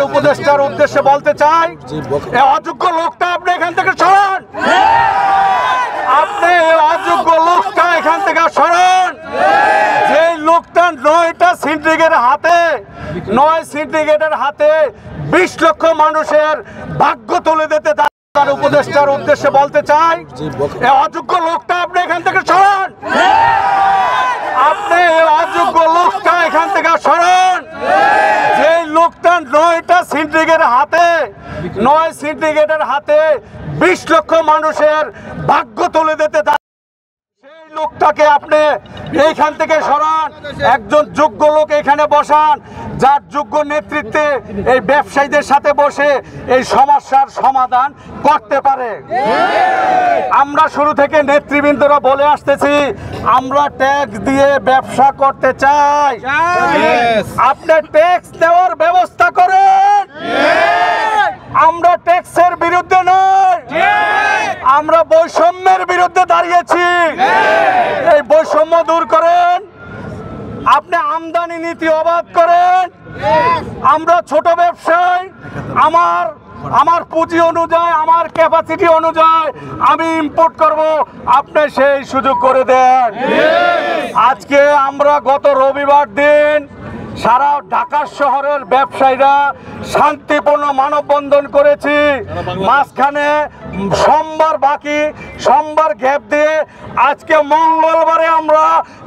উপদেষ্টার উদ্দেশ্যে বলতে চাই, এই অযোগ্য লোকটা আপনি এখান থেকে সরান। আপনি এই অযোগ্য লোকটা এখান থেকে সরান। যে লোকটা 9টা সিন্ডিকেটের হাতে 20 লক্ষ মানুষের ভাগ্য তুলে দিতে তার উপদেষ্টার উদ্দেশ্যে বলতে চাই, এই অযোগ্য লোকটা আপনি এখান থেকে সরান। আপনি এই অযোগ্য লোকটা এখান থেকে সরান। যে লোকটা 9টা সিন্ডিকেটের হাতে 20 লক্ষ মানুষের ভাগ্য তুলে দিতে সেই লোকটাকে আপনি এইখান থেকে সরান। একজন যোগ্য লোক এখানে বসান, যার যোগ্য নেতৃত্বে এই ব্যবসায়ীদের সাথে বসে এই সমস্যার সমাধান করতে পারে। আমরা শুরু থেকে নেতৃবৃন্দরা বলে আসতেছি, আমরা ট্যাক্স দিয়ে ব্যবসা করতে চাই। আপনি ট্যাক্স দেওয়ার ব্যবস্থা করেন। আমরা ট্যাক্সের বিরুদ্ধে নয়, আমরা বৈষম্যের বিরুদ্ধে দাঁড়িয়েছি। এই বৈষম্য দূর করেন। আপনি আমদানি নীতি অবাধ করেন। আমরা ছোট ব্যবসায়ী, আমার পুঁজি অনুযায়ী, আমার ক্যাপাসিটি অনুযায়ী আমি ইম্পোর্ট করব, আপনি সেই সুযোগ করে দেন। আজকে আমরা গত রবিবার দিন সারা ঢাকা শহরের ব্যবসায়ীরা শান্তিপূর্ণ মানববন্ধন করেছি। মাঝখানে সোমবার বাকি, সোমবার গ্যাপ দিয়ে আজকে মঙ্গলবারে আমরা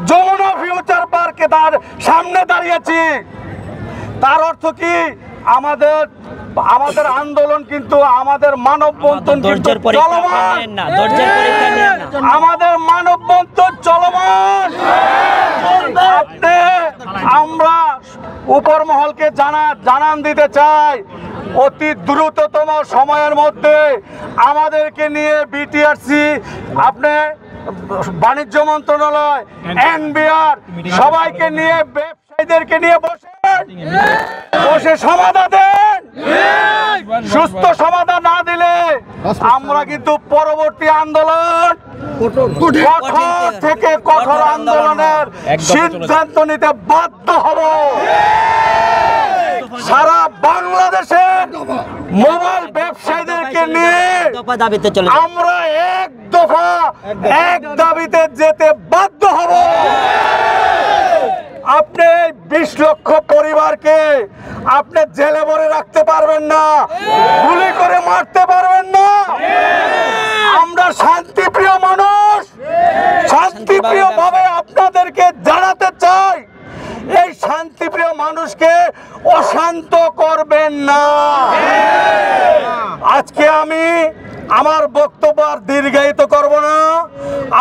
যমুনা ফিউচার পার্কে তার সামনে দাঁড়িয়েছি। তার অর্থ কি, আমাদের আন্দোলন কিন্তু, আমাদের মানববন্ধন কিন্তু চলমান। আমাদের মানববন্ধন চলমান। আমরা উপর মহলকে জানান দিতে চাই, অতি দ্রুততম সময়ের মধ্যে আমাদেরকে নিয়ে বিটিআরসি, আপনি বাণিজ্য মন্ত্রণালয়, এনবিআর সবাইকে নিয়ে, ব্যবসায়ীদেরকে নিয়ে বসে সমাধান দেন। সুস্থ সমাধান না দিলে আমরা কিন্তু পরবর্তী আন্দোলন, কঠোর থেকে কঠোর আন্দোলনের সিদ্ধান্ত নিতে বাধ্য হব। সারা বাংলাদেশে মোবাইল ব্যবসায়ীদেরকে নিয়ে আমরা এক দাবিতে যেতে বাধ্য হব। আপনি 20 লক্ষ পরিবারকে আপনি জেলে ভরে রাখতে পারবেন না, গুলি করে মারতে পারবেন না। আমরা শান্তিপ্রিয় মানুষ, শান্তিপ্রিয় ভাবে আপনাদেরকে জানাতে চাই, এই শান্তিপ্রিয় মানুষকে অশান্ত করবেন না। আজকে আমি আমার বক্তব্য আর দীর্ঘায়িত করব না।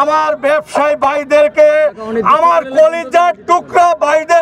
আমার ব্যবসায়ী ভাইদেরকে, আমার কলিজার টুকরা ভাইদের